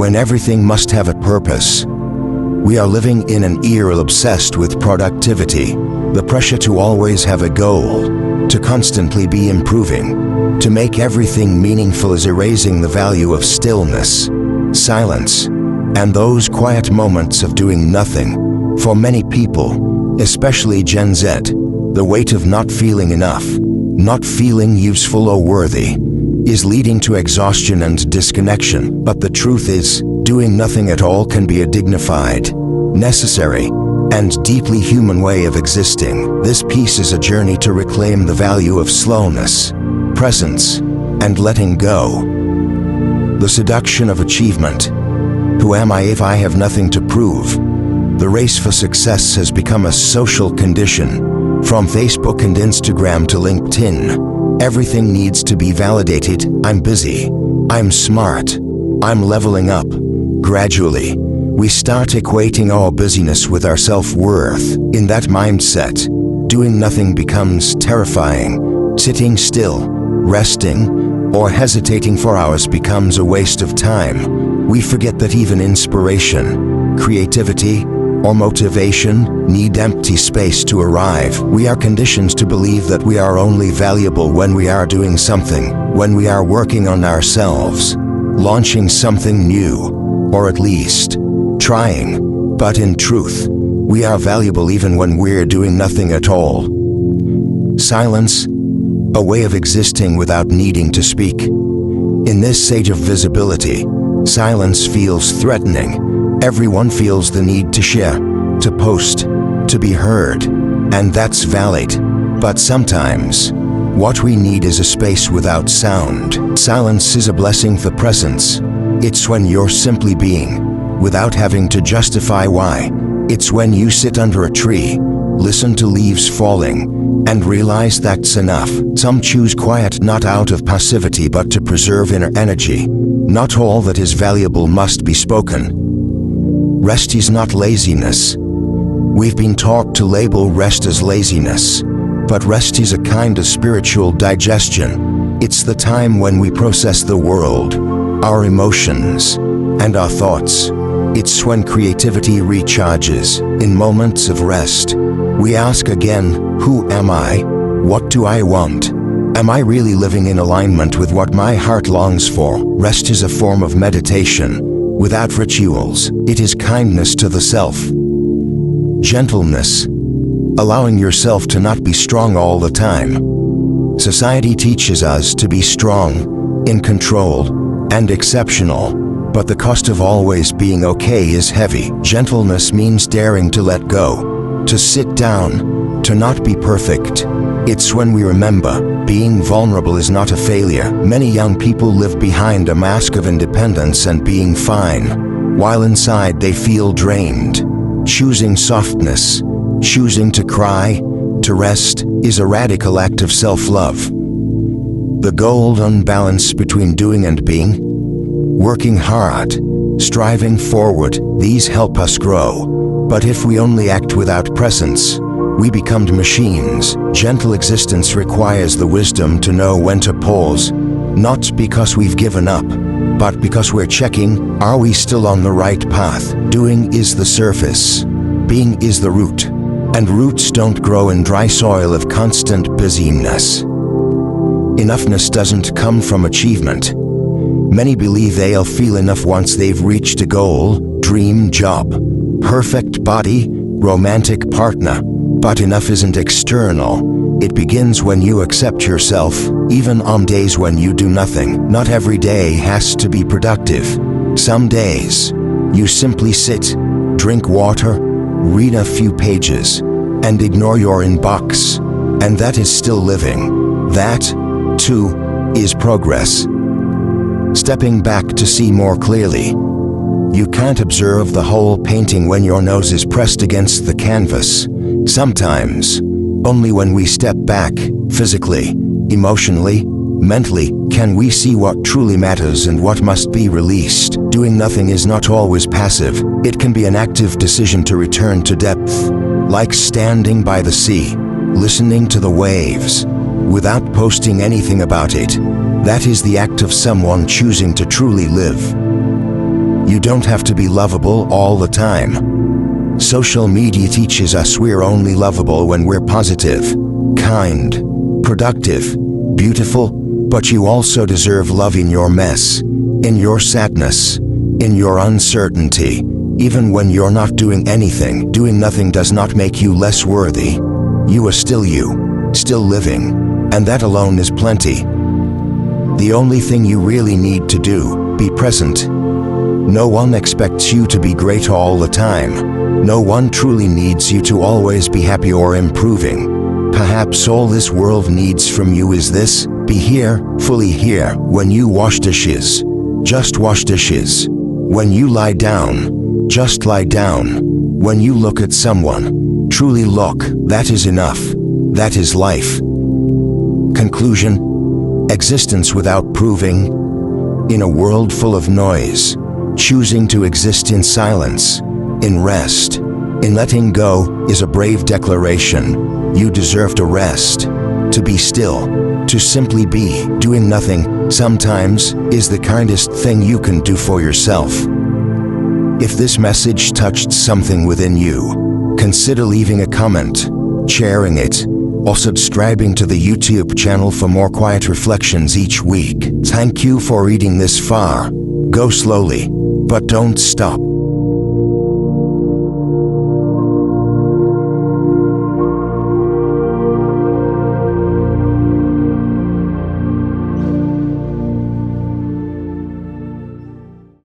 when everything must have a purpose. We are living in an era obsessed with productivity, the pressure to always have a goal, to constantly be improving. To make everything meaningful is erasing the value of stillness, silence, and those quiet moments of doing nothing. For many people, especially Gen Z, the weight of not feeling enough, not feeling useful or worthy, is leading to exhaustion and disconnection. But the truth is, doing nothing at all can be a dignified, necessary, and deeply human way of existing. This piece is a journey to reclaim the value of slowness, presence, and letting go. The seduction of achievement. Who am I if I have nothing to prove? The race for success has become a social condition. From Facebook and Instagram to LinkedIn, everything needs to be validated. I'm busy. I'm smart. I'm leveling up. Gradually, we start equating our busyness with our self-worth. In that mindset, doing nothing becomes terrifying. Sitting still, resting, or hesitating for hours becomes a waste of time. We forget that even inspiration, creativity, or motivation need empty space to arrive. We are conditioned to believe that we are only valuable when we are doing something, when we are working on ourselves, launching something new, or at least trying. But in truth, we are valuable even when we're doing nothing at all. Silence, a way of existing without needing to speak. In this age of visibility, silence feels threatening. Everyone feels the need to share, to post, to be heard, and that's valid. But sometimes, what we need is a space without sound. Silence is a blessing for presence. It's when you're simply being, without having to justify why. It's when you sit under a tree, listen to leaves falling, and realize that's enough. Some choose quiet not out of passivity but to preserve inner energy. Not all that is valuable must be spoken. Rest is not laziness. We've been taught to label rest as laziness, but rest is a kind of spiritual digestion. It's the time when we process the world, our emotions, and our thoughts. It's when creativity recharges. In moments of rest, we ask again, who am I? What do I want? Am I really living in alignment with what my heart longs for? Rest is a form of meditation. Without rituals, it is kindness to the self. Gentleness, allowing yourself to not be strong all the time. Society teaches us to be strong, in control, and exceptional, but the cost of always being okay is heavy. Gentleness means daring to let go, to sit down, to not be perfect. It's when we remember, being vulnerable is not a failure. Many young people live behind a mask of independence and being fine, while inside they feel drained. Choosing softness, choosing to cry, to rest, is a radical act of self-love. The golden balance between doing and being, working hard, striving forward, these help us grow. But if we only act without presence, we become machines. Gentle existence requires the wisdom to know when to pause, not because we've given up, but because we're checking, are we still on the right path? Doing is the surface, being is the root, and roots don't grow in dry soil of constant busyness. Enoughness doesn't come from achievement. Many believe they'll feel enough once they've reached a goal, dream job, perfect body, romantic partner. But enough isn't external. It begins when you accept yourself, even on days when you do nothing. Not every day has to be productive. Some days, you simply sit, drink water, read a few pages, and ignore your inbox. And that is still living. That, too, is progress. Stepping back to see more clearly. You can't observe the whole painting when your nose is pressed against the canvas. Sometimes, only when we step back, physically, emotionally, mentally, can we see what truly matters and what must be released. Doing nothing is not always passive. It can be an active decision to return to depth, like standing by the sea, listening to the waves, without posting anything about it. That is the act of someone choosing to truly live. You don't have to be lovable all the time. Social media teaches us we're only lovable when we're positive, kind, productive, beautiful, but you also deserve love in your mess, in your sadness, in your uncertainty. Even when you're not doing anything, doing nothing does not make you less worthy. You are still you, still living, and that alone is plenty. The only thing you really need to do, be present. No one expects you to be great all the time. No one truly needs you to always be happy or improving. Perhaps all this world needs from you is this: be here, fully here. When you wash dishes, just wash dishes. When you lie down, just lie down. When you look at someone, truly look. That is enough. That is life. Conclusion: existence without proving. In a world full of noise, choosing to exist in silence, in rest, in letting go, is a brave declaration. You deserve to rest, to be still, to simply be. Doing nothing, sometimes, is the kindest thing you can do for yourself. If this message touched something within you, consider leaving a comment, sharing it, or subscribing to the YouTube channel for more quiet reflections each week. Thank you for reading this far. Go slowly, but don't stop.